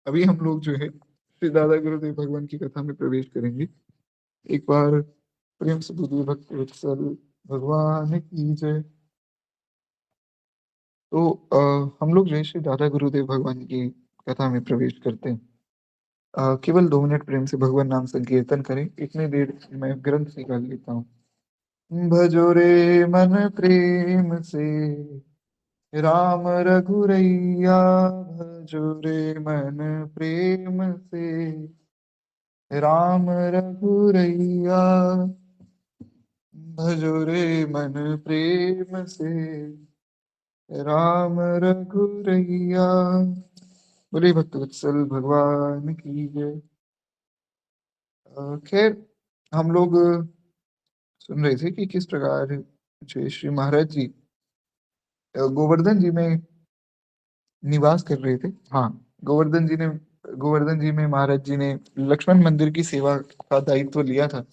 अभी हम लोग जो है श्री दादा गुरुदेव भगवान की कथा में प्रवेश करेंगे। एक बार प्रेम से बोलिए भक्त वत्सल भगवान की जय। तो हम लोग जो है श्री दादा गुरुदेव भगवान की कथा में प्रवेश करते हैं। केवल 2 मिनट प्रेम से भगवान नाम संकीर्तन करें, इतनी देर मैं ग्रंथ निकाल लेता हूँ। भजो रे मन प्रेम से राम रघुरैया, भजो रे मन प्रेम से राम रघुरैया, भजो रे मन प्रेम से राम रघुरैया। बोले भक्त वत्सल भगवान की जय। खैर, हम लोग सुन रहे थे कि किस प्रकार जय श्री महाराज जी गोवर्धन जी में निवास कर रहे थे। हाँ, गोवर्धन जी में महाराज जी ने लक्ष्मण मंदिर की सेवा का दायित्व लिया था।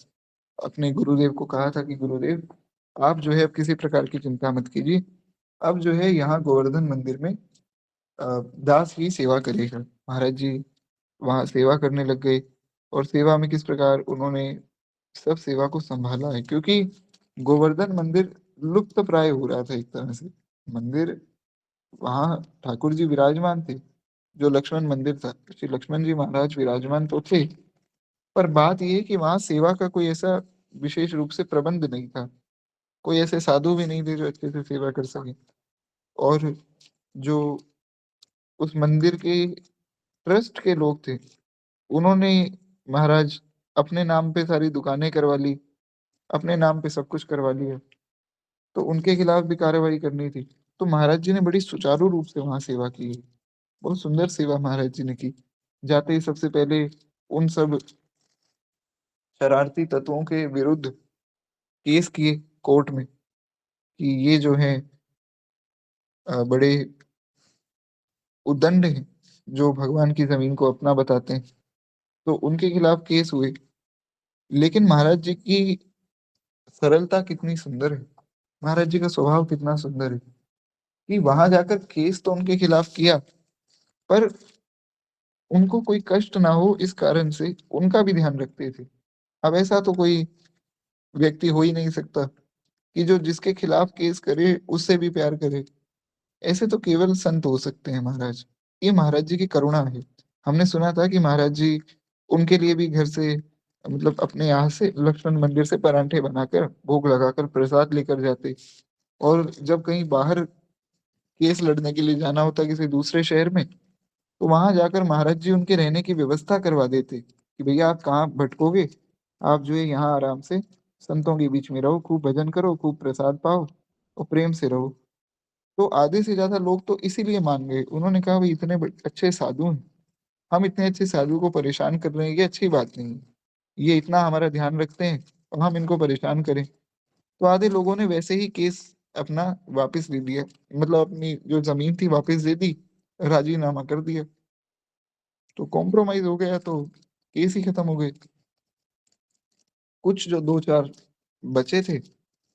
अपने गुरुदेव को कहा था कि गुरुदेव, आप जो है अब किसी प्रकार की चिंता मत कीजिए। अब जो है यहाँ गोवर्धन मंदिर में दास ही सेवा करेगा। महाराज जी वहाँ सेवा करने लग गए, और सेवा में किस प्रकार उन्होंने सब सेवा को संभाला है, क्योंकि गोवर्धन मंदिर लुप्त प्राय हो रहा था एक तरह से। मंदिर वहाँ ठाकुर जी विराजमान थे, जो लक्ष्मण मंदिर था श्री लक्ष्मण जी महाराज विराजमान तो थे, पर बात यह है कि वहाँ सेवा का कोई ऐसा विशेष रूप से प्रबंध नहीं था। कोई ऐसे साधु भी नहीं थे जो अच्छे से सेवा कर सके। और जो उस मंदिर के ट्रस्ट के लोग थे, उन्होंने महाराज अपने नाम पे सारी दुकानें करवा ली, अपने नाम पे सब कुछ करवा लिया, तो उनके खिलाफ भी कार्रवाई करनी थी। तो महाराज जी ने बड़ी सुचारू रूप से वहां सेवा की। बहुत सुंदर सेवा महाराज जी ने की। जाते ही सबसे पहले उन सब शरारती तत्वों के विरुद्ध केस किए कोर्ट में कि ये जो है बड़े उद्दंड हैं, जो भगवान की जमीन को अपना बताते हैं। तो उनके खिलाफ केस हुए। लेकिन महाराज जी की सरलता कितनी सुंदर है, महाराज जी का स्वभाव कितना सुंदर है कि वहां जाकर केस तो उनके खिलाफ किया, पर उनको कोई कष्ट ना हो इस कारण से उनका भी ध्यान रखते थे। अब ऐसा तो कोई व्यक्ति हो ही नहीं सकता कि जो जिसके खिलाफ केस करे उससे भी प्यार करे। ऐसे तो केवल संत हो सकते हैं महाराज। ये महाराज जी की करुणा है। हमने सुना था कि महाराज जी उनके लिए भी घर से, मतलब अपने यहाँ से लक्ष्मण मंदिर से परांठे बनाकर भोग लगाकर प्रसाद लेकर जाते। और जब कहीं बाहर केस लड़ने के लिए जाना होता किसी दूसरे शहर में, तो वहां जाकर महाराज जी उनके रहने की व्यवस्था करवा देते कि भैया आप कहाँ भटकोगे, आप जो है यहाँ आराम से संतों के बीच में रहो, खूब भजन करो, खूब प्रसाद पाओ और प्रेम से रहो। तो आधे से ज्यादा लोग तो इसीलिए मान गए। उन्होंने कहा भाई इतने अच्छे साधु हैं, हम इतने अच्छे साधु को परेशान कर रहे हैं, ये अच्छी बात नहीं है। ये इतना हमारा ध्यान रखते हैं और हम इनको परेशान करें। तो आधे लोगों ने वैसे ही केस अपना वापस ले लिया, मतलब अपनी जो जमीन थी वापस दे दी, राजीनामा कर दिया। तो कॉम्प्रोमाइज हो गया, तो केस ही खत्म हो गए। कुछ जो दो चार बचे थे,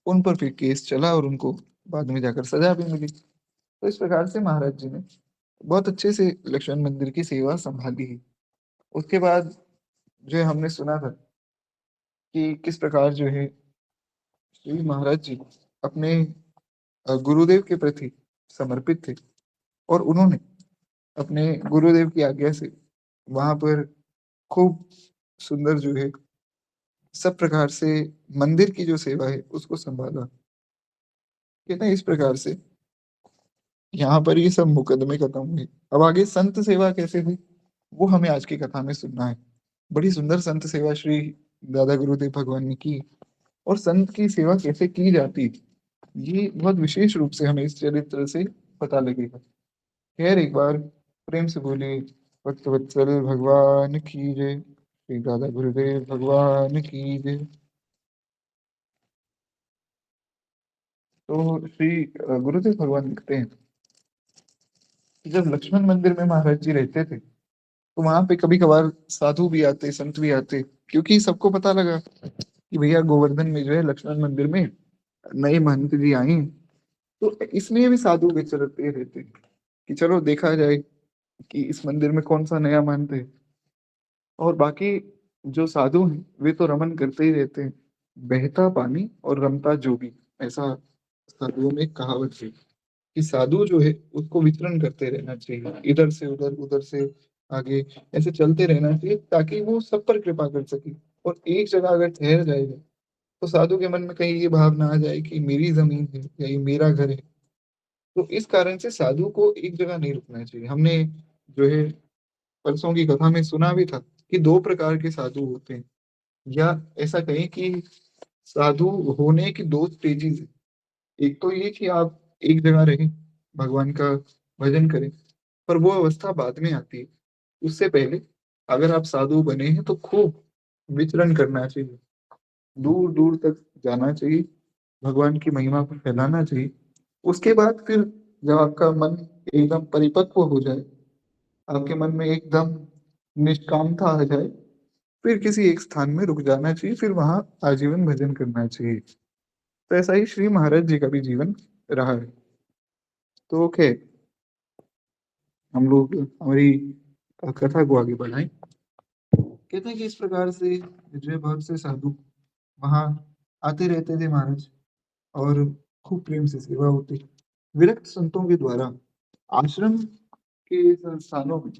उन पर फिर केस चला और उनको बाद में जाकर सजा भी मिली। तो इस प्रकार से महाराज जी ने बहुत अच्छे से लक्ष्मण मंदिर की सेवा संभाली है। उसके बाद जो है हमने सुना था कि किस प्रकार जो है श्री महाराज जी अपने गुरुदेव के प्रति समर्पित थे, और उन्होंने अपने गुरुदेव की आज्ञा से वहां पर खूब सुंदर जो है सब प्रकार से मंदिर की जो सेवा है उसको संभाला। कहते हैं इस प्रकार से यहाँ पर ये सब मुकदमे खत्म हुए। अब आगे संत सेवा कैसे हुई वो हमें आज की कथा में सुनना है। बड़ी सुंदर संत सेवा श्री दादा गुरुदेव भगवान ने की, और संत की सेवा कैसे की जाती ये बहुत विशेष रूप से हमें इस चरित्र से पता लगेगा। खैर, एक बार प्रेम से बोले भक्त वत्सल भगवान की जय, श्री दादा गुरुदेव भगवान की जय। तो श्री गुरुदेव भगवान लिखते हैं कि जब लक्ष्मण मंदिर में महाराज जी रहते थे, तो वहां पे कभी कभार साधु भी आते, संत भी आते, क्योंकि सबको पता लगा कि भैया गोवर्धन में जो है लक्ष्मण मंदिर में नए महंत जी आए हैं। तो इसलिए भी साधु विचरते रहते कि चलो देखा जाए कि इस मंदिर में कौन-सा नया मानते हैं। और बाकी जो साधु हैं, वे तो रमन करते ही रहते हैं। बहता पानी और रमता जोगी, ऐसा साधुओं में एक कहावत है कि साधु जो है उसको विचरण करते रहना चाहिए। इधर से उधर, उधर से आगे, ऐसे चलते रहना चाहिए ताकि वो सब पर कृपा कर सके। और एक जगह अगर ठहर जाएगा, तो साधु के मन में कहीं ये भावना आ जाए कि मेरी ज़मीन है या ये मेरा घर है। तो इस कारण से साधु को एक जगह नहीं रुकना चाहिए। हमने जो है परसों की कथा में सुना भी था कि 2 प्रकार के साधु होते हैं, या ऐसा कहें कि साधु होने की 2 स्टेजेज़ हैं। एक तो ये कि आप एक जगह रहें, भगवान का भजन करें, पर वो अवस्था बाद में आती है। उससे पहले अगर आप साधु बने हैं तो खूब विचरण करना चाहिए, दूर-दूर तक जाना चाहिए, भगवान की महिमा को फैलाना चाहिए। उसके बाद फिर जब आपका मन एकदम परिपक्व हो जाए, आपके मन में एकदम निष्कामता आ जाए, फिर किसी एक स्थान में रुक जाना चाहिए, फिर वहाँ आजीवन भजन करना चाहिए। तो ऐसा ही श्री महाराज जी का भी जीवन रहा है। तो खैर, हम लोग हमारी कथा को आगे बढ़ाएँ। कहते हैं कि इस प्रकार से जो है बहुत से साधु वहाँ आते रहते थे महाराज, और खूब प्रेम से सेवा होती। विरक्त संतों के द्वारा आश्रम के संस्थानों में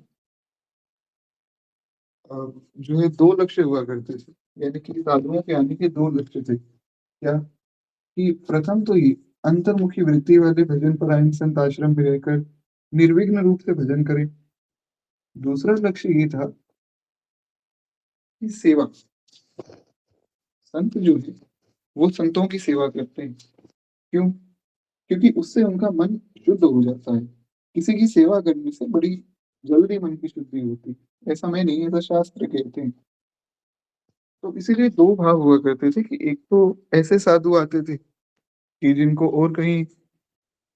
अ, जो है 2 लक्ष्य हुआ करते थे। यानी कि साधुओं के आने के 2 लक्ष्य थे। क्या? कि प्रथम तो ये अंतर्मुखी वृत्ति वाले भजन परायण संत आश्रम में रहकर निर्विघ्न रूप से भजन करें। दूसरा लक्ष्य ये था कि सेवा, संत जो है वो संतों की सेवा करते हैं। क्यों? क्योंकि उससे उनका मन शुद्ध हो जाता है। किसी की सेवा करने से बड़ी जल्दी मन की शुद्धि होती है। ऐसा मैं नहीं, ऐसा शास्त्र कहते हैं। तो इसीलिए 2 भाव हुआ करते थे कि एक तो ऐसे साधु आते थे कि जिनको और कहीं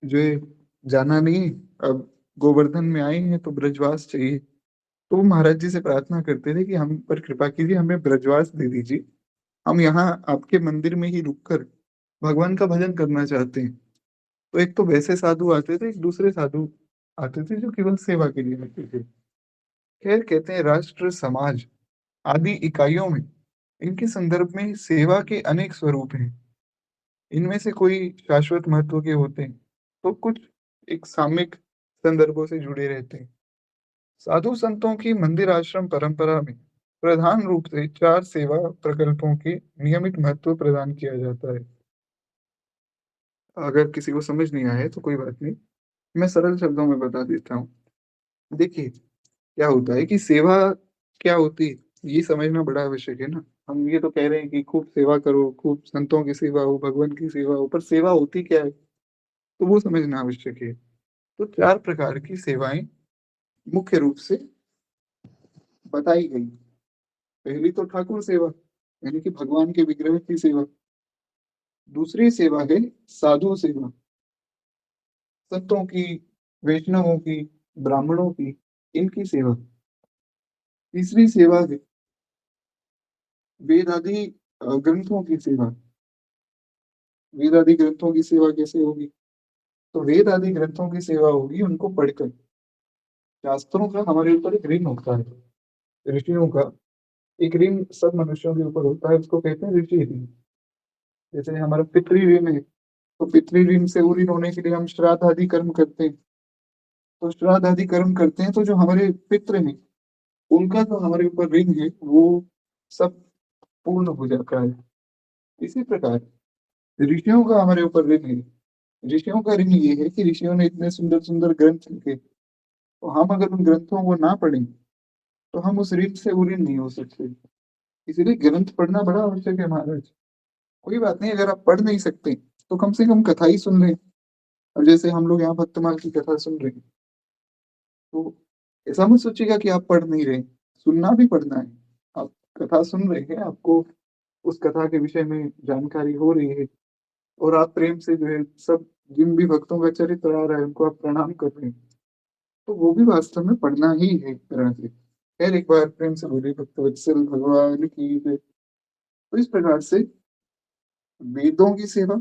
जो है जाना नहीं, अब गोवर्धन में आए हैं तो ब्रजवास चाहिए। तो वो महाराज जी से प्रार्थना करते थे कि हम पर कृपा कीजिए, हमें ब्रजवास दे दीजिए। हम यहाँ आपके मंदिर में ही रुककर भगवान का भजन करना चाहते हैं। तो एक तो वैसे साधु आते थे, एक दूसरे साधु आते थे जो केवल सेवा के लिए आते थे। खैर, कहते हैं राष्ट्र, समाज आदि इकाइयों में इनके संदर्भ में सेवा के अनेक स्वरूप हैं। इनमें से कोई शाश्वत महत्व के होते हैं, तो कुछ एक सामयिक संदर्भों से जुड़े रहते हैं। साधु संतों की मंदिर आश्रम परंपरा में प्रधान रूप से 4 सेवा प्रकल्पों के नियमित महत्व प्रदान किया जाता है। अगर किसी को समझ नहीं आया है तो कोई बात नहीं, मैं सरल शब्दों में बता देता हूँ। देखिए, क्या होता है कि सेवा क्या होती है, ये समझना बड़ा आवश्यक है ना। हम ये तो कह रहे हैं कि खूब सेवा करो, खूब संतों की सेवा हो, भगवान की सेवा हो, पर सेवा होती क्या है? तो वो समझना आवश्यक है। तो 4 प्रकार की सेवाएँ मुख्य रूप से बताई गई। पहली तो ठाकुर सेवा, यानी कि भगवान के विग्रह की सेवा। दूसरी सेवा है साधु सेवा, संतों की, वैष्णवों की, ब्राह्मणों की, इनकी सेवा। तीसरी सेवा है वेद आदि ग्रंथों की सेवा। वेद आदि ग्रंथों की सेवा कैसे होगी? तो वेद आदि ग्रंथों की सेवा होगी उनको पढ़कर। शास्त्रों का हमारे ऊपर एक ऋण होता है, ऋषियों का एक ऋण सब मनुष्यों के ऊपर होता है, उसको कहते हैं ऋषि ऋण। जैसे हमारा पितृ ऋण है, तो पितृ ऋण से ऋण होने के लिए हम श्राद्ध आदि कर्म करते हैं। तो श्राद्ध आदि कर्म करते हैं तो जो हमारे पितृ हैं, उनका जो हमारे ऊपर ऋण है वो सब पूर्ण हो जाता है। इसी प्रकार ऋषियों का हमारे ऊपर ऋण है। ऋषियों का ऋण ये है कि ऋषियों ने इतने सुंदर सुंदर ग्रंथ लिखे, तो हम अगर उन ग्रंथों को ना पढ़ें तो हम उस ऋण से ऋण नहीं हो सकते। इसीलिए ग्रंथ पढ़ना बड़ा आवश्यक है महाराज। कोई बात नहीं, अगर आप पढ़ नहीं सकते तो कम से कम कथा ही सुन लें। अब जैसे हम लोग यहाँ भक्तमाल की कथा सुन रहे हैं, तो ऐसा मत सोचिएगा कि आप पढ़ नहीं रहे, सुनना भी पढ़ना है। आप कथा सुन रहे हैं, आपको उस कथा के विषय में जानकारी हो रही है, और आप प्रेम से जो है सब जिन भी भक्तों का चरित्र आ रहा है उनको आप प्रणाम कर रहे हैं, तो वो भी वास्तव में पढ़ना ही है एक तरह से। खैर, एक बार प्रेम से बोलिए भक्तवत्सल भगवान की जय। तो इस प्रकार से वेदों की सेवा,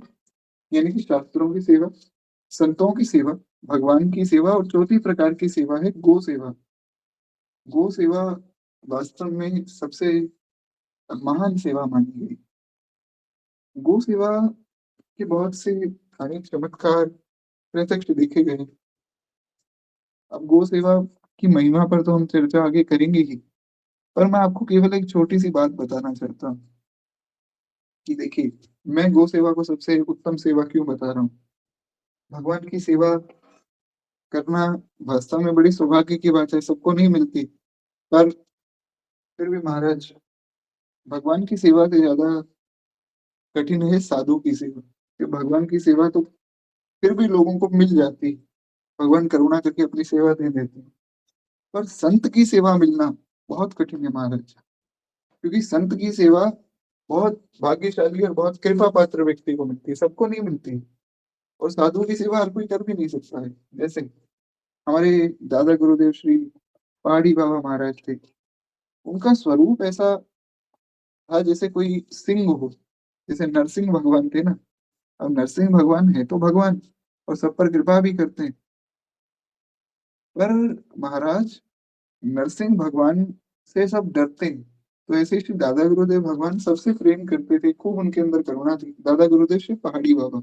यानी कि शास्त्रों की सेवा, संतों की सेवा, भगवान की सेवा, और चौथी प्रकार की सेवा है गो सेवा। गो सेवा वास्तव में सबसे महान सेवा मानी गई। गो सेवा के बहुत से अनेक चमत्कार प्रत्यक्ष देखे गए। अब गो सेवा की महिमा पर तो हम चर्चा आगे करेंगे ही, पर मैं आपको केवल एक छोटी सी बात बताना चाहता हूँ कि देखिए, मैं गो सेवा को सबसे उत्तम सेवा क्यों बता रहा हूँ। भगवान की सेवा करना वास्तव में बड़ी सौभाग्य की बात है, सबको नहीं मिलती। पर फिर भी महाराज, भगवान की सेवा से ज्यादा कठिन है साधु की सेवा, कि भगवान की सेवा तो फिर भी लोगों को मिल जाती, भगवान करुणा करके अपनी सेवा दे देते हैं। पर संत की सेवा मिलना बहुत कठिन है महाराज, क्योंकि संत की सेवा बहुत भाग्यशाली और बहुत कृपा पात्र व्यक्ति को मिलती है, सबको नहीं मिलती। और साधु की सेवा हर कोई कर भी नहीं सकता है। जैसे हमारे दादा गुरुदेव श्री पहाड़ी बाबा महाराज थे, उनका स्वरूप ऐसा था जैसे कोई सिंह हो, जैसे नरसिंह भगवान थे ना। अब नरसिंह भगवान है तो भगवान, और सब पर कृपा भी करते हैं। पर महाराज, नरसिंह भगवान से सब डरते हैं। तो ऐसे श्री दादा गुरुदेव भगवान सबसे प्रेम करते थे, खूब उनके अंदर करुणा थी। दादा गुरुदेव श्री पहाड़ी बाबा,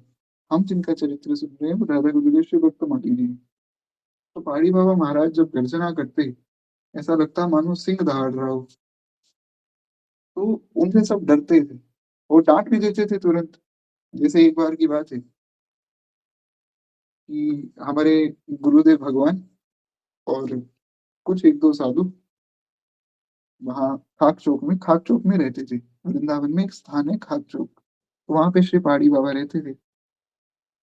हम जिनका चरित्र सुन रहे हैं वो दादा गुरुदेव श्री भक्त माली जी हैं। तो पहाड़ी बाबा महाराज जब गर्जना करते, ऐसा लगता मानो सिंह दहाड़ रहा हो। तो उनसे सब डरते थे, वो डांट भी देते थे तुरंत। जैसे एक बार की बात है कि हमारे गुरुदेव भगवान और कुछ एक दो साधु वहाँ खाक चौक में रहते थे। वृंदावन में एक स्थान है खाक चौक, तो वहां पे श्री पहाड़ी बाबा रहते थे।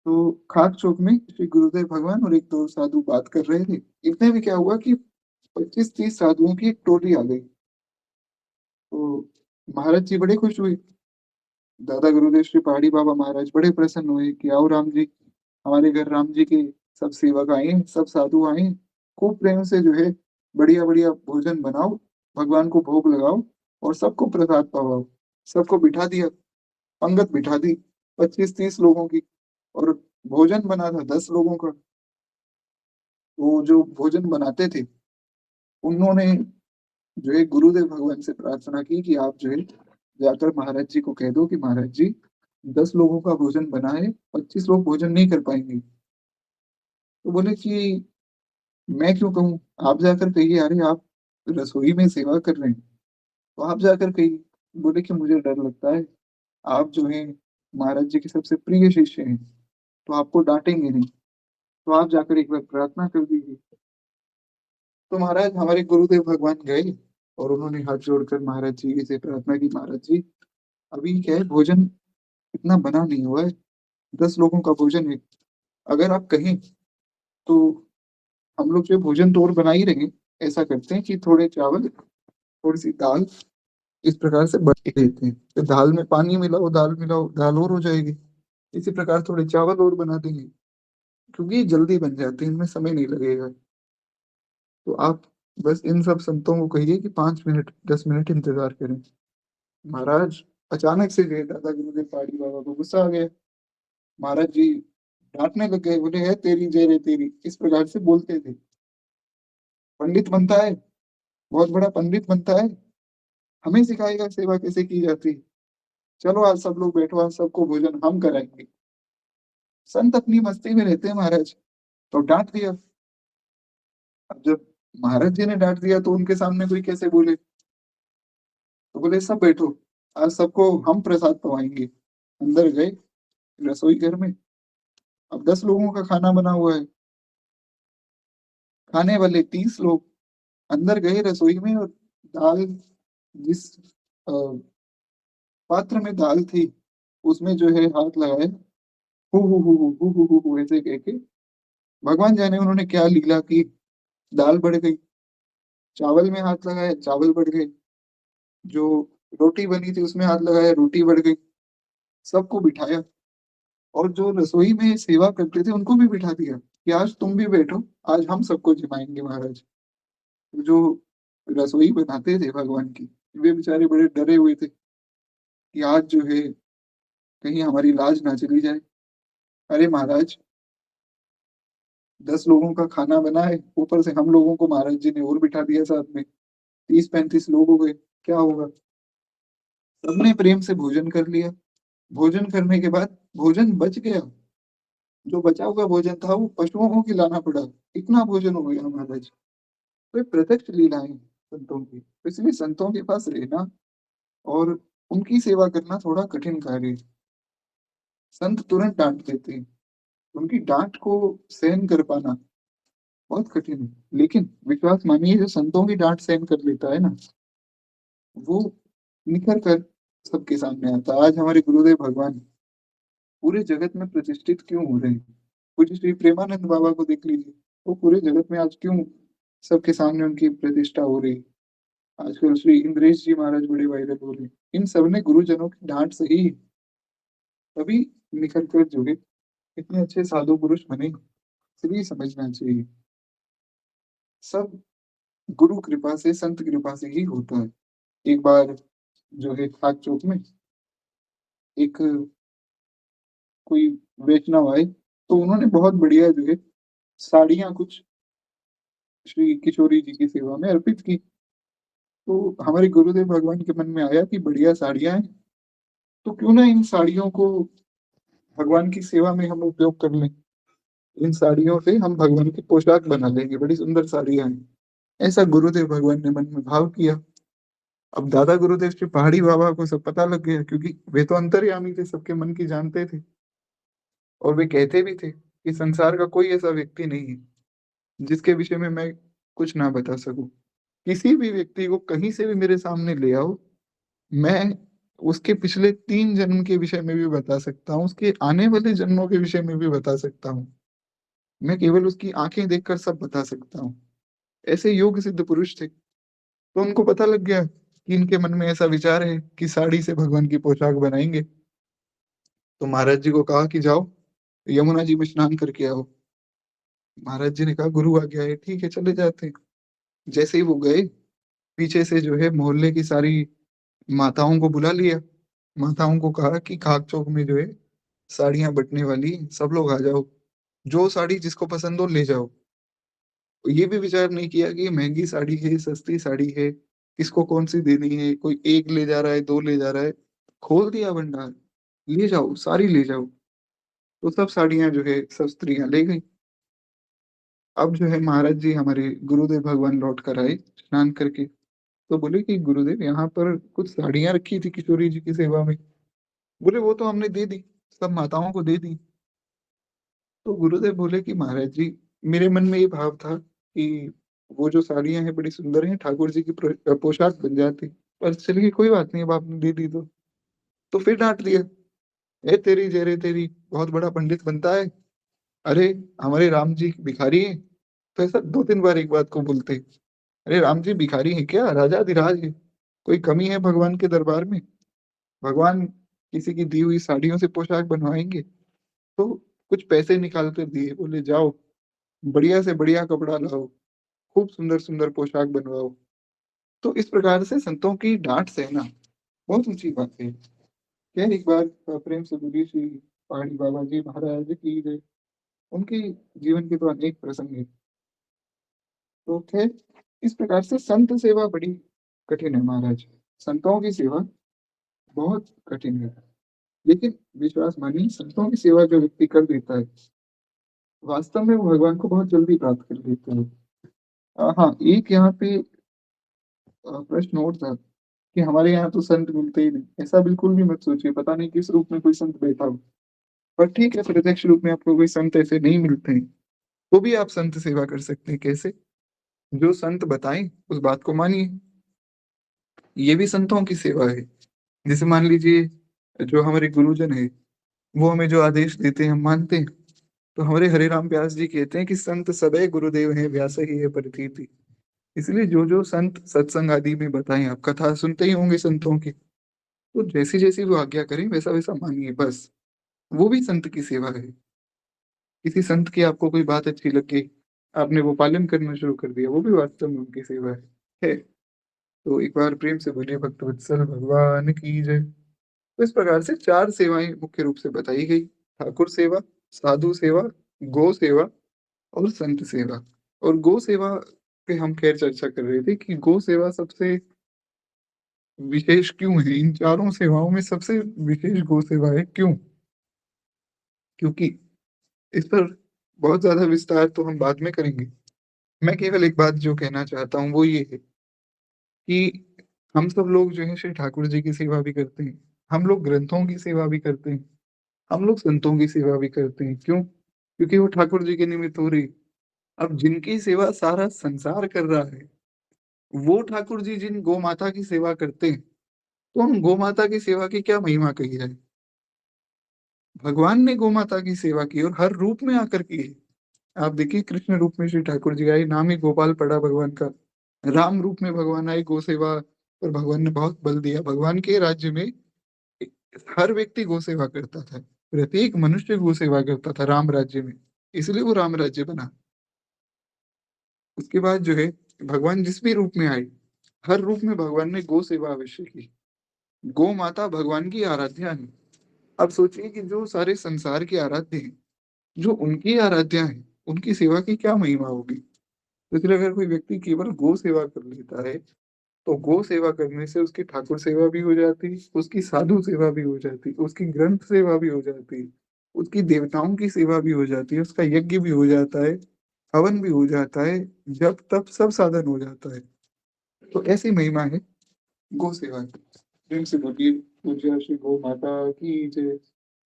तो खाक चौक में श्री गुरुदेव भगवान और एक दो साधु बात कर रहे थे। इतने में क्या हुआ कि 25-30 साधुओं की एक टोली आ गई। तो महाराज जी बड़े खुश हुए। दादा गुरुदेव श्री पहाड़ी बाबा महाराज बड़े प्रसन्न हुए कि आओ राम जी, हमारे घर राम जी के सब सेवक आए हैं, सब साधु आए हैं। खूब प्रेम से जो है बढ़िया बढ़िया भोजन बनाओ, भगवान को भोग लगाओ और सबको प्रसाद पावाओ। सबको बिठा दिया, पंगत बिठा दी 25-30 लोगों की। और भोजन बना था 10 लोगों का। वो जो भोजन बनाते थे, उन्होंने जो है गुरुदेव भगवान से प्रार्थना की कि आप जो है जाकर महाराज जी को कह दो कि महाराज जी, 10 लोगों का भोजन बना है, 25 लोग भोजन नहीं कर पाएंगे। तो बोले कि मैं क्यों कहूँ, आप जाकर कहिए। अरे आप रसोई में सेवा कर रहे हैं, तो आप जाकर कहिए। बोले कि मुझे डर लगता है, आप जो है महाराज जी के सबसे प्रिय शिष्य हैं, तो आपको डांटेंगे नहीं, तो आप जाकर एक बार प्रार्थना कर दीजिए। तो महाराज हमारे गुरुदेव भगवान गए और उन्होंने हाथ जोड़कर महाराज जी से प्रार्थना की, महाराज जी अभी क्या है, भोजन इतना बना नहीं हुआ है, 10 लोगों का भोजन है। अगर आप कहें तो हम लोग जो भोजन तो और बना ही रहेंगे। ऐसा करते हैं कि थोड़े चावल, थोड़ी सी दाल, इस प्रकार से बना देते हैं। तो दाल में पानी मिलाओ, दाल मिलाओ, दाल और हो जाएगी। इसी प्रकार थोड़े चावल और बना देंगे, क्योंकि ये जल्दी बन जाते हैं, इनमें समय नहीं लगेगा। तो आप बस इन सब संतों को कहिए कि 5 मिनट 10 मिनट इंतजार करें। महाराज अचानक से गए, दादा गुरुदेव पहाड़ी बाबा को गुस्सा आ गया। महाराज जी डांटने लग गए, बोले है तेरी जय रे तेरी, इस प्रकार से बोलते थे। पंडित बनता है, बहुत बड़ा पंडित बनता है, हमें सिखाएगा सेवा कैसे की जाती है। चलो आज सब लोग बैठो, आज सबको भोजन हम कराएंगे। संत अपनी मस्ती में रहते हैं महाराज, तो डांट दिया। अब जब महाराज जी ने डांट दिया तो उनके सामने कोई कैसे बोले। तो बोले सब बैठो, आज सबको हम प्रसाद पवाएंगे। अंदर गए रसोई घर में। अब 10 लोगों का खाना बना हुआ है, खाने वाले 30 लोग। अंदर गए रसोई में और दाल, जिस अ, पात्र में दाल थी, उसमें जो है हाथ लगाए, हु ऐसे कह के। भगवान जाने उन्होंने क्या लीला की, दाल बढ़ गई। चावल में हाथ लगाया, चावल बढ़ गए। जो रोटी बनी थी उसमें हाथ लगाया, रोटी बढ़ गई। सबको बिठाया, और जो रसोई में सेवा करते थे उनको भी बिठा दिया कि आज तुम भी बैठो, आज हम सबको जिमाएंगे महाराज। जो रसोई बनाते थे भगवान की, वे बेचारे बड़े डरे हुए थे कि आज जो है कहीं हमारी लाज ना चली जाए। अरे महाराज, 10 लोगों का खाना बना है, ऊपर से हम लोगों को महाराज जी ने और बिठा दिया साथ में, 30-35 लोग हो गए। क्या होगा? सबने प्रेम से भोजन कर लिया। भोजन करने के बाद भोजन बच गया। जो बचा हुआ भोजन था वो पशुओं को खिलाना पड़ा। इतना भोजन हो गया महाराज। तो ये प्रत्यक्ष लीलाएं संतों की। तो इसलिए संतों के पास रहना और उनकी सेवा करना थोड़ा कठिन कार्य है। संत तुरंत डांट देते हैं। उनकी डांट को सहन कर पाना बहुत कठिन है। लेकिन विश्वास मानिए, जो संतों की डांट सहन कर लेता है ना, वो निखर कर सबके सामने आता है। आज हमारे गुरुदेव भगवान पूरे जगत में प्रतिष्ठित क्यों हो रहे हैं? पूज्य श्री प्रेमानंद बाबा को देख लीजिए, वो पूरे जगत में आज क्यों सबके सामने उनकी प्रतिष्ठा हो रही है? आजकल श्री इंद्रेश जी महाराज बड़े वायरल हो रहे हैं। इन सब ने गुरुजनों की डांट सही, तभी निखर कर जुड़े, इतने अच्छे साधु पुरुष बने। इसलिए समझना चाहिए, सब गुरु कृपा से, संत कृपा से ही होता है। एक बार जो है खाक चौक में एक कोई वैष्णव आए, तो उन्होंने बहुत बढ़िया जो है साड़ियाँ कुछ श्री किशोरी जी की सेवा में अर्पित की। तो हमारे गुरुदेव भगवान के मन में आया कि बढ़िया साड़ियाँ हैं, तो क्यों ना इन साड़ियों को भगवान की सेवा में हम उपयोग कर लें। इन साड़ियों से हम भगवान की पोशाक बना लेंगे, बड़ी सुंदर साड़ियाँ हैं। ऐसा गुरुदेव भगवान ने मन में भाव किया। अब दादा गुरुदेव श्री पहाड़ी बाबा को सब पता लग गया, क्योंकि वे तो अंतर्यामी थे, सबके मन की जानते थे। और वे कहते भी थे कि संसार का कोई ऐसा व्यक्ति नहीं है जिसके विषय में मैं कुछ ना बता सकूं। किसी भी व्यक्ति को कहीं से भी मेरे सामने ले आओ, मैं उसके पिछले 3 जन्म के विषय में भी बता सकता हूँ, उसके आने वाले जन्मों के विषय में भी बता सकता हूँ। मैं केवल उसकी आंखें देखकर सब बता सकता हूँ। ऐसे योग सिद्ध पुरुष थे। तो उनको पता लग गया कि इनके मन में ऐसा विचार है कि साड़ी से भगवान की पोशाक बनाएंगे। तो महाराज जी को कहा कि जाओ यमुना जी में स्नान करके आओ। महाराज जी ने कहा गुरु आ गया है, ठीक है चले जाते हैं। जैसे ही वो गए, पीछे से जो है मोहल्ले की सारी माताओं को बुला लिया। माताओं को कहा कि खाक चौक में जो है साड़ियां बंटने वाली हैं, सब लोग आ जाओ, जो साड़ी जिसको पसंद हो ले जाओ। ये भी विचार नहीं किया कि ये महंगी साड़ी है, सस्ती साड़ी है, किसको कौन सी देनी है, कोई एक ले जा रहा है, दो ले जा रहा है। खोल दिया भंडार, ले जाओ सारी ले जाओ। तो सब साड़ियां जो है सब स्त्रियां ले गई। अब जो है महाराज जी हमारे गुरुदेव भगवान लौट कर आए स्नान करके। तो बोले कि गुरुदेव यहाँ पर कुछ साड़ियां रखी थी किशोरी जी की सेवा में। बोले वो तो हमने दे दी, सब माताओं को दे दी। तो गुरुदेव बोले कि महाराज जी, मेरे मन में ये भाव था कि वो जो साड़ियां हैं बड़ी सुंदर हैं, ठाकुर जी की पोशाक बन जाती। पर चलिए कोई बात नहीं, अब आपने दे दी तो फिर डांट दिया। ए तेरी जेरे तेरी, बहुत बड़ा पंडित बनता है। अरे हमारे राम जी भिखारी हैं। तो ऐसा 2-3 बार एक बात को बोलते। अरे राम जी भिखारी हैं क्या? राजा अधिराज है। कोई कमी है भगवान के दरबार में? भगवान किसी की दी हुई साड़ियों से पोशाक बनवाएंगे? तो कुछ पैसे निकाल कर दिए, बोले जाओ बढ़िया से बढ़िया कपड़ा लाओ, खूब सुंदर सुंदर पोशाक बनवाओ। तो इस प्रकार से संतों की डांट सहना बहुत ऊंची बात है। खैर एक बार प्रेम से बोलिए श्री पहाड़ी बाबा जी महाराज की जय। उनके जीवन के तो अनेक प्रसंग हैं। तो खैर इस प्रकार से संत सेवा बड़ी कठिन है महाराज। संतों की सेवा बहुत कठिन है। लेकिन विश्वास मानिए, संतों की सेवा जो व्यक्ति कर देता है, वास्तव में वो भगवान को बहुत जल्दी प्राप्त कर लेता है। हाँ, एक यहाँ पे प्रश्न और था कि हमारे यहाँ तो संत मिलते ही नहीं। ऐसा बिल्कुल भी मत सोचिए, पता नहीं किस रूप में कोई संत बैठा हो। पर ठीक है, प्रत्यक्ष रूप में आपको कोई संत ऐसे नहीं मिलते हैं, तो भी आप संत सेवा कर सकते हैं। कैसे? जो संत बताएं उस बात को मानिए। ये भी संतों की सेवा है। जैसे मान लीजिए, जो हमारे गुरुजन है वो हमें जो आदेश देते हैं हम मानते हैं। तो हमारे हरे राम व्यास जी कहते हैं कि संत सदै गुरुदेव हैं, व्यास ही है प्रतीति। इसलिए जो जो संत सत्संग आदि में बताएं, आप कथा सुनते ही होंगे संतों की, तो जैसी जैसी वो आज्ञा करें वैसा वैसा मानिए बस। वो भी संत की सेवा है। किसी संत की आपको कोई बात अच्छी लगी, आपने वो पालन करना शुरू कर दिया, वो भी वास्तव में उनकी सेवा है। तो एक बार प्रेम से बोलिए भक्त वत्सल भगवान की जय। तो इस प्रकार से 4 सेवाएं मुख्य रूप से बताई गई: ठाकुर सेवा, साधु सेवा, गो सेवा और संत सेवा। और गो सेवा पे हम ख़ैर चर्चा कर रहे थे कि गो सेवा सबसे विशेष क्यों है? इन चारों सेवाओं में सबसे विशेष गो सेवा है, क्यों? क्योंकि इस पर बहुत ज़्यादा विस्तार तो हम बाद में करेंगे। मैं केवल एक बात जो कहना चाहता हूँ वो ये है कि हम सब लोग जो है श्री ठाकुर जी की सेवा भी करते हैं। हम लोग ग्रंथों की सेवा भी करते हैं। हम लोग संतों की सेवा भी करते हैं। क्यों? क्योंकि वो ठाकुर जी के निमित्त हो रही। अब जिनकी सेवा सारा संसार कर रहा है, वो ठाकुर जी जिन गौ माता की सेवा करते हैं, तो हम गौ माता की सेवा की क्या महिमा कही जाए? भगवान ने गौ माता की सेवा की और हर रूप में आकर की है। आप देखिए कृष्ण रूप में श्री ठाकुर जी आए, नाम ही गोपाल पड़ा भगवान का। राम रूप में भगवान आए, गौ सेवा पर भगवान ने बहुत बल दिया। भगवान के राज्य में हर व्यक्ति गौ सेवा करता था। प्रत्येक मनुष्य गौ सेवा करता था राम राज्य में। इसलिए वो राम राज्य बना। उसके बाद जो है भगवान जिस भी रूप में आए, हर रूप में भगवान ने गौ सेवा अवश्य की। गौ माता भगवान की आराध्या है। अब सोचिए कि जो सारे संसार के आराध्य हैं, जो उनकी आराध्या है, उनकी सेवा की क्या महिमा होगी? तो इसलिए अगर कोई व्यक्ति केवल गौ सेवा कर लेता है, तो गौ सेवा करने से उसकी ठाकुर सेवा भी हो जाती, उसकी साधु सेवा भी हो जाती, उसकी ग्रंथ सेवा भी हो जाती, उसकी देवताओं की सेवा भी हो जाती है, उसका यज्ञ भी हो जाता है, हवन भी हो जाता है, जप तप सब साधन हो जाता है। तो ऐसी महिमा है गौ सेवा की। प्रेम से बोलिए पूज्य श्री गौ माता की जय।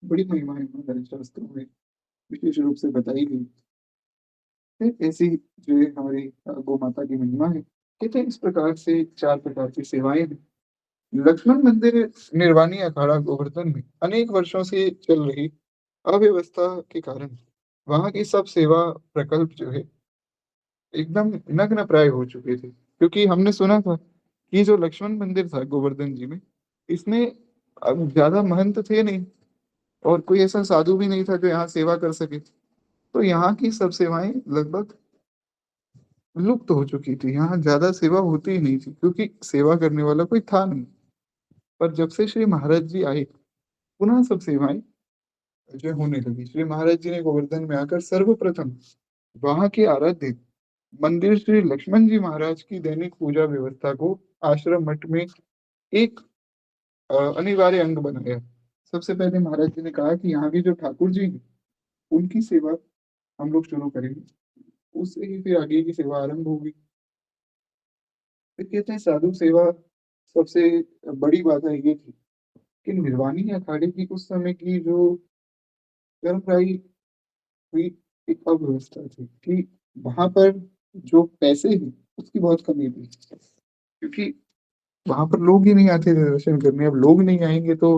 बड़ी महिमा है हमारे शास्त्रों में विशेष रूप से बताई गई है। ऐसी जो है हमारी गौ माता की महिमा है। कहते हैं इस प्रकार से 4 प्रकार की सेवाएँ हैं। लक्ष्मण मंदिर निर्वाणी अखाड़ा गोवर्धन में अनेक वर्षों से चल रही अव्यवस्था के कारण वहां की सब सेवा प्रकल्प जो है एकदम नग्न प्राय हो चुके थे, क्योंकि हमने सुना था कि जो लक्ष्मण मंदिर था गोवर्धन जी में, इसमें अब ज्यादा महंत थे नहीं और कोई ऐसा साधु भी नहीं था जो यहाँ सेवा कर सके। तो यहाँ की सब सेवाएं लगभग लुप्त हो चुकी थी। यहाँ ज्यादा सेवा होती ही नहीं थी क्योंकि सेवा करने वाला कोई था नहीं। पर जब से श्री महाराज जी आए, पुनः सब सेवाएं जो होने लगी। श्री महाराज जी ने गोवर्धन में आकर सर्वप्रथम वहां के आराध्य मंदिर श्री लक्ष्मण जी महाराज की दैनिक पूजा व्यवस्था को आश्रम मठ में एक अनिवार्य अंग बनाया। सबसे पहले महाराज जी ने कहा कि यहाँ के जो ठाकुर जी हैं उनकी सेवा हम लोग शुरू करेंगे, उससे ही फिर आगे की सेवा आरंभ होगी। फिर कहते हैं साधु सेवा सबसे बड़ी बात है ये थी कि निर्वाणी अखाड़े की उस समय की जो कर्मचारी हुई एक अव्यवस्था थी कि वहां पर जो पैसे हैं उसकी बहुत कमी थी, क्योंकि वहां पर लोग ही नहीं आते थे दर्शन करने। अब लोग नहीं आएंगे तो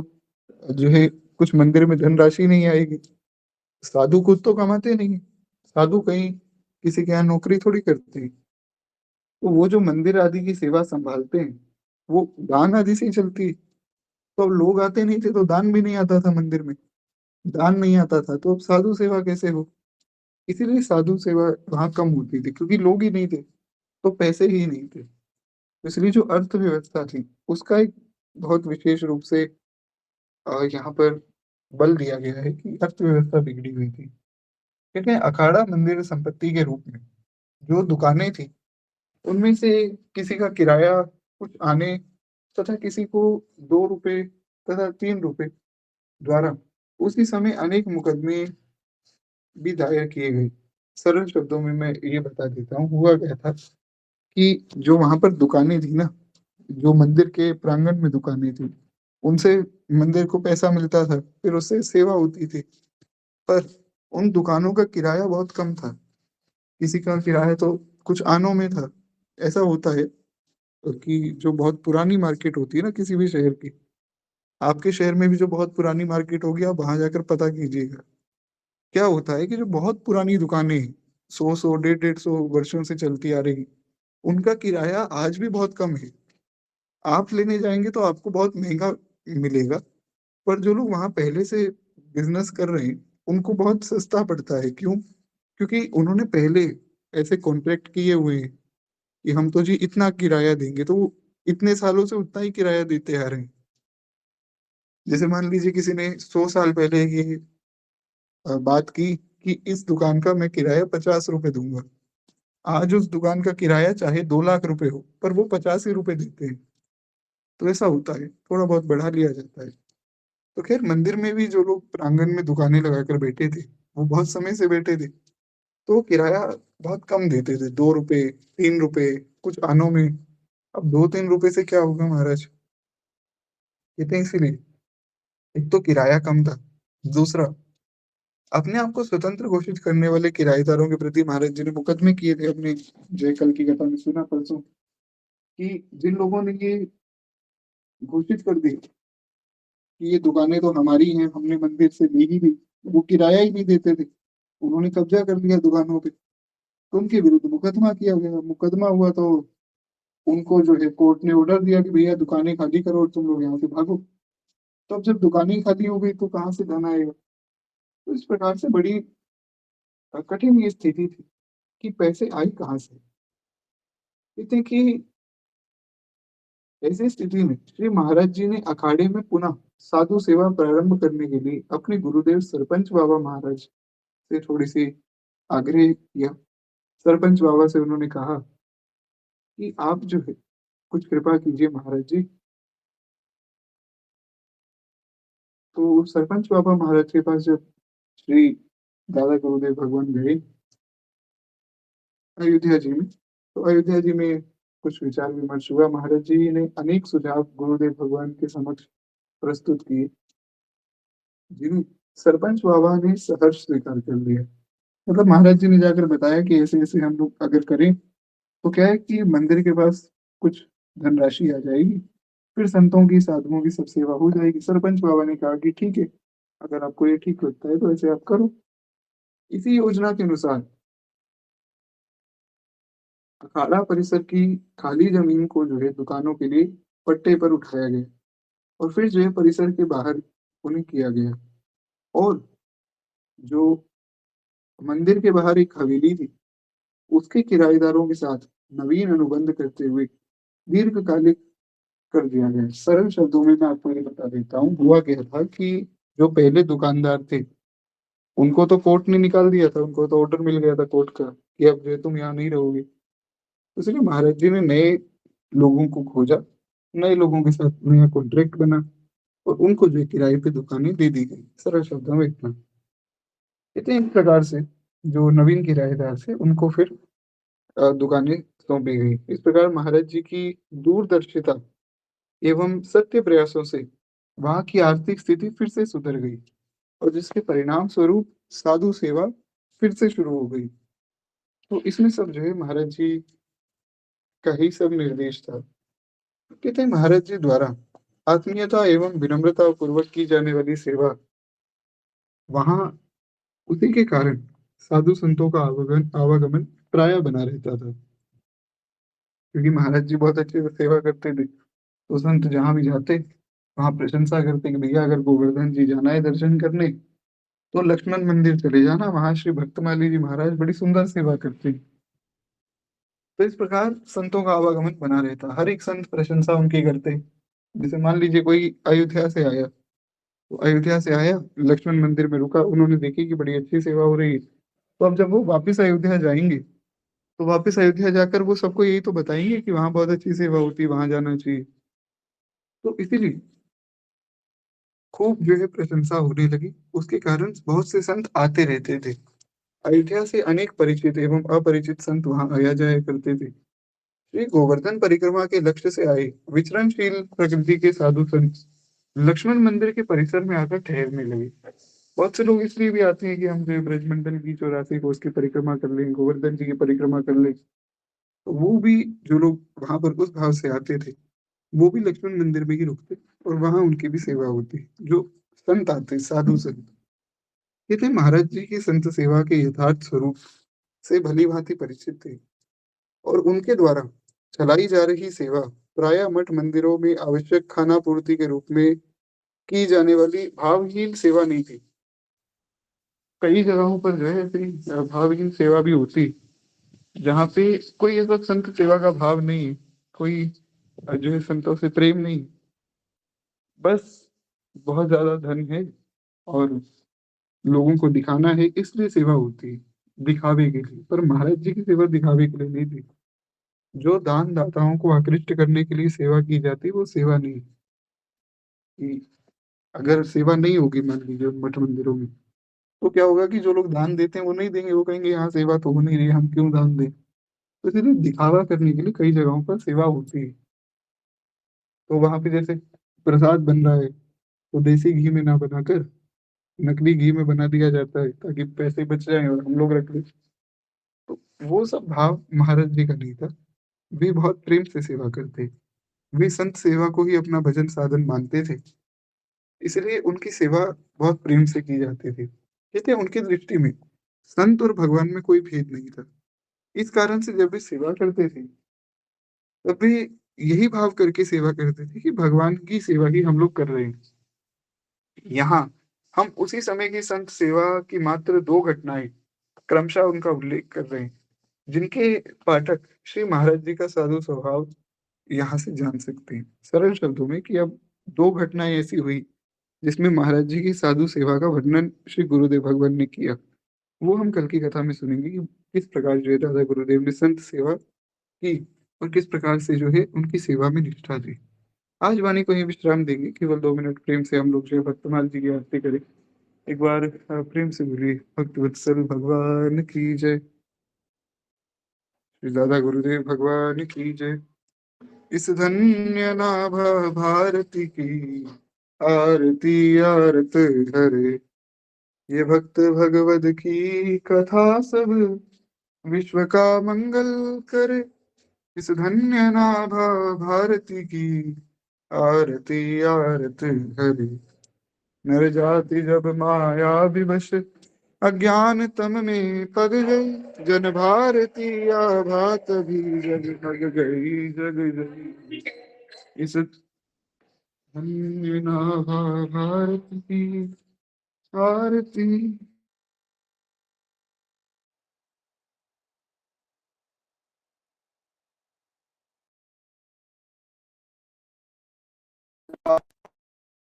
जो है कुछ मंदिर में धनराशि नहीं आएगी। साधु खुद तो कमाते नहीं, साधु कहीं किसी के यहाँ नौकरी थोड़ी करते हैं। तो वो जो मंदिर आदि की सेवा संभालते हैं वो दान आदि से ही चलती है। तो अब लोग आते नहीं थे तो दान भी नहीं आता था मंदिर में। दान नहीं आता था तो अब साधु सेवा कैसे हो? इसीलिए साधु सेवा वहां कम होती थी क्योंकि लोग ही नहीं थे, तो पैसे ही नहीं थे। तो इसलिए जो अर्थव्यवस्था थी उसका एक बहुत विशेष रूप से यहाँ पर बल दिया गया है कि अर्थव्यवस्था बिगड़ी हुई थी। कहते हैं अखाड़ा मंदिर संपत्ति के रूप में जो दुकानें थी उनमें से किसी का किराया कुछ आने तथा किसी को 2 रुपए तथा 3 रुपए द्वारा उसी समय अनेक मुकदमे भी दायर किए गए। सरल शब्दों में मैं ये बता देता हूँ हुआ क्या था कि जो वहां पर दुकानें थी ना, जो मंदिर के प्रांगण में दुकानें थी, उनसे मंदिर को पैसा मिलता था, फिर उससे सेवा होती थी। पर उन दुकानों का किराया बहुत कम था। किसी का किराया तो कुछ आनों में था। ऐसा होता है कि जो बहुत पुरानी मार्केट होती है ना किसी भी शहर की, आपके शहर में भी जो बहुत पुरानी मार्केट होगी आप वहां जाकर पता कीजिएगा। क्या होता है कि जो बहुत पुरानी दुकानें हैं, 100 100 150 150 वर्षों से चलती आ रही, उनका किराया आज भी बहुत कम है। आप लेने जाएंगे तो आपको बहुत महंगा मिलेगा, पर जो लोग वहां पहले से बिजनेस कर रहे हैं उनको बहुत सस्ता पड़ता है। क्यों? क्योंकि उन्होंने पहले ऐसे कॉन्ट्रैक्ट किए हुए हैं कि हम तो जी इतना किराया देंगे, तो वो इतने सालों से उतना ही किराया देते आ रहे हैं। जैसे मान लीजिए किसी ने 100 साल पहले ये बात की कि इस दुकान का मैं किराया 50 रुपए दूंगा। आज उस दुकान का किराया चाहे 2 लाख रुपए हो, पर वो 50 ही रुपए देते हैं। तो ऐसा होता है, थोड़ा बहुत बढ़ा लिया जाता है। तो खैर, मंदिर में भी जो लोग प्रांगण में दुकानें लगाकर बैठे थे, वो बहुत समय से बैठे थे, तो वो किराया बहुत कम देते थे, 2 रुपए, 3 रुपए, कुछ आनों में। अब 2-3 रुपए से क्या होगा महाराज? कहते हैं इसीलिए, एक तो किराया कम था, दूसरा अपने आप को स्वतंत्र घोषित करने वाले किराएदारों के प्रति महाराज जी ने मुकदमे किए थे। अपने जय कल की कथा में सुना परसों, कि जिन लोगों ने ये घोषित कर दी कि ये दुकानें तो हमारी हैं, हमने मंदिर से ली ही नहीं, वो किराया ही नहीं देते थे, उन्होंने कब्जा कर लिया दुकानों पे, तो उनके विरुद्ध मुकदमा किया गया। मुकदमा हुआ तो उनको जो है कोर्ट ने ऑर्डर दिया कि भैया दुकानें खाली करो और तुम लोग यहाँ से भागो। तो अब जब दुकानें खाली हो गई तो कहाँ से धन आएगा? तो इस प्रकार से बड़ी कठिन ये स्थिति थी कि पैसे आए कहाँ से। कहते हैं कि ऐसी स्थिति में श्री महाराज जी ने अखाड़े में पुनः साधु सेवा प्रारंभ करने के लिए अपने गुरुदेव सरपंच बाबा महाराज से थोड़ी सी आग्रह किया। सरपंच बाबा से उन्होंने कहा कि आप जो है कुछ कृपा कीजिए महाराज जी। तो सरपंच बाबा महाराज के पास जब श्री दादा गुरुदेव भगवान गए अयोध्या जी में, तो अयोध्या जी में कुछ विचार विमर्श हुआ। महाराज जी ने अनेक सुझाव गुरुदेव भगवान के समक्ष प्रस्तुत किए, जिन्हें सरपंच बाबा ने सहर्ष स्वीकार कर लिया। मतलब महाराज जी ने जाकर बताया कि ऐसे ऐसे हम लोग अगर करें तो क्या है कि मंदिर के पास कुछ धनराशि आ जाएगी, फिर संतों की साधुओं की सब सेवा हो जाएगी। सरपंच बाबा ने कहा कि ठीक है, अगर आपको ये ठीक लगता है तो ऐसे आप करो। इसी योजना के अनुसार अखाड़ा परिसर की खाली जमीन को जो है दुकानों के लिए पट्टे पर उठाया गया, और फिर जो है परिसर के बाहर उन्हें किया गया। और जो मंदिर के बाहर एक हवेली थी, उसके किराएदारों के साथ नवीन अनुबंध करते हुए दीर्घकालिक कर दिया गया। सरल शब्दों में मैं आपको ये बता देता हूँ, हुआ क्या था कि जो पहले दुकानदार थे, उनको तो कोर्ट ने निकाल दिया था, उनको तो ऑर्डर मिल गया था कोर्ट का कि अब जो है तुम यहाँ नहीं रहोगे। तो इसलिए महाराज जी ने नए लोगों को खोजा, नए लोगों के साथ नया कॉन्ट्रैक्ट बना, और उनको जो है किराए पे दुकानें दे दी गई। सरल शब्दों में इतना। इतने एक प्रकार से जो नवीन किराएदार थे उनको फिर दुकानें सौंपी गई। इस प्रकार महाराज जी की दूरदर्शिता एवं सत्य प्रयासों से वहां की आर्थिक स्थिति फिर से सुधर गई, और जिसके परिणाम स्वरूप साधु सेवा फिर से शुरू हो गई। तो इसमें सब जो है महाराज जी का ही सब निर्देश था। कहते हैं महाराज जी द्वारा आत्मीयता एवं विनम्रता पूर्वक की जाने वाली सेवा, वहां उसी के कारण साधु संतों का आवागमन आवागमन प्राय बना रहता था। क्योंकि महाराज जी बहुत अच्छे से सेवा करते थे, तो संत जहां भी जाते वहां प्रशंसा करते कि भैया अगर गोवर्धन जी जाना है दर्शन करने तो लक्ष्मण मंदिर चले जाना, वहां श्री भक्तमाली जी महाराज बड़ी सुंदर सेवा करते हैं। तो इस प्रकार संतों का आवागमन बना रहता, हर एक संत प्रशंसा उनकी करते। जैसे मान लीजिए कोई अयोध्या से आया, तो अयोध्या से आया, लक्ष्मण मंदिर में रुका, उन्होंने देखी कि बड़ी अच्छी सेवा हो रही है, तो अब जब वो वापस अयोध्या जाएंगे, तो वापस अयोध्या जाकर वो सबको यही तो बताएंगे कि वहां बहुत अच्छी सेवा होती है, वहां जाना चाहिए। तो इसीलिए खूब जो है प्रशंसा होने लगी, उसके कारण बहुत से संत आते रहते थे। अयोध्या से अनेक परिचित एवं अपरिचित संत वहां आया जाया करते थे। श्री गोवर्धन परिक्रमा के लक्ष्य से आए विचरणशील प्रकृति के साधु संत लक्ष्मण मंदिर के परिसर में आकर ठहरने लगे। बहुत से लोग इसलिए भी आते हैं कि हम जो है ब्रजमंडल की 84 कोस की परिक्रमा कर लें, गोवर्धन जी की परिक्रमा कर लें। तो वो भी जो लोग वहां पर उस भाव से आते थे, वो भी लक्ष्मण मंदिर में ही रुकते, और वहां उनकी भी सेवा होती। जो संत आते, साधु संत, ये थे महाराज जी की संत सेवा के यथार्थ स्वरूप से भली भांति परिचित थे, और उनके द्वारा चलाई जा रही सेवा प्राय मठ मंदिरों में आवश्यक खाना पूर्ति के रूप में की जाने वाली भावहीन सेवा नहीं थी। कई जगहों पर जो है ऐसी भावहीन सेवा भी होती, जहाँ पे कोई ऐसा संत सेवा का भाव नहीं है, कोई जो है संतों से प्रेम नहीं, बस बहुत ज्यादा धन है और लोगों को दिखाना है इसलिए सेवा होती है, दिखावे के लिए। पर महाराज जी की सेवा दिखावे के लिए नहीं थी। जो दान दाताओं को आकृष्ट करने के लिए सेवा की जाती है वो सेवा नहीं है। कि अगर सेवा नहीं होगी मान लीजिए उन मठ मंदिरों में, तो क्या होगा कि जो लोग दान देते हैं वो नहीं देंगे, वो कहेंगे यहाँ सेवा तो हो नहीं रही, हम क्यों दान दें। तो इसलिए दिखावा करने के लिए कई जगहों पर सेवा होती है। तो वहां पे जैसे प्रसाद बन रहा है तो देसी घी में ना बनाकर नकली घी में बना दिया जाता है ताकि पैसे बच जाएं और हम लोग रख लें। तो वो सब भाव महाराज जी का नहीं था। वे बहुत प्रेम से सेवा करते। वे संत सेवा को ही अपना भजन साधन मानते थे, इसलिए उनकी सेवा बहुत प्रेम से की जाती थी। कहते हैं उनकी दृष्टि में संत और भगवान में कोई भेद नहीं था। इस कारण से जब वे सेवा करते थे तब वे यही भाव करके सेवा करते थे कि भगवान की सेवा ही हम लोग कर रहे हैं। यहाँ हम उसी समय की संत सेवा की मात्र दो घटनाएं क्रमशः उनका उल्लेख कर रहे हैं, जिनके पाठक श्री महाराज जी का साधु स्वभाव यहाँ से जान सकते हैं सरल शब्दों में। कि अब दो घटनाएं ऐसी हुई जिसमें महाराज जी की साधु सेवा का वर्णन श्री गुरुदेव भगवान ने किया। वो हम कल की कथा में सुनेंगे कि किस प्रकार जो है दादा गुरुदेव ने संत सेवा की और किस प्रकार से जो है उनकी सेवा में निष्ठा दी। आज वाणी को ही विश्राम देंगे, केवल 2 मिनट प्रेम से हम लोग जो है भक्तमाल जी की आरती करें। एक बार प्रेम से बोलिए भक्त वत्सल भगवान की जय, श्री दादा गुरुदेव भगवान की जय। इस धन्य नाभा भारती की आरती आरत हरे, ये भक्त भगवत की कथा सब विश्व का मंगल करे। इस धन्य नाभा भारती की आरती आरत हरे, नर जाति जब माया विवश अज्ञान तम में पग गई, जन भारती आभा तभी जग मग गई जग गई। इस धन्य नाभा भारत की आरती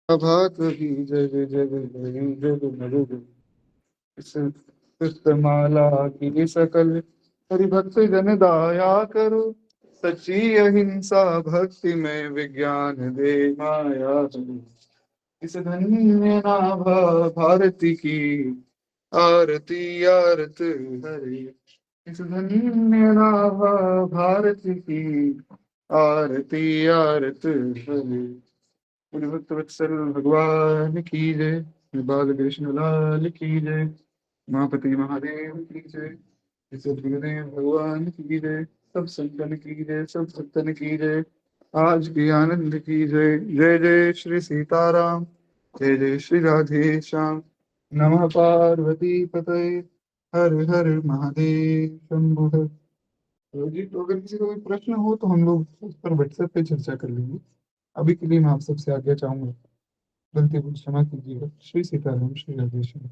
आभा तभी जग जग गई जग मग गई। इस माला की सकल हरिभक्त जन दाया करो, सच्ची अहिंसा भक्ति में विज्ञान दे माया दो। इस धन्य नाभा भारती की आरती आरत हरे, इस धन्य नाभा भारती की आरती आरत हरे। पूज्य भक्त वत्सल भगवान की जय, बाल कृष्ण लाल की जय, उमापति महादेव की जय, सदगुरुदेव भगवान की जय, सब संतन की जय, सब भक्तन की जय, आज की आनंद की जय। जय जय श्री सीताराम, जय जय श्री राधे श्याम, नमः पार्वती पतये, हर हर महादेव शंभु हर। तो जी, तो अगर किसी को कोई प्रश्न हो तो हम लोग उस पर व्हाट्सएप पे चर्चा कर लेंगे। अभी के लिए मैं आप सबसे आज्ञा चाहूंगा। गलती को क्षमा कीजिएगा। श्री सीताराम, श्री राधेश्याम।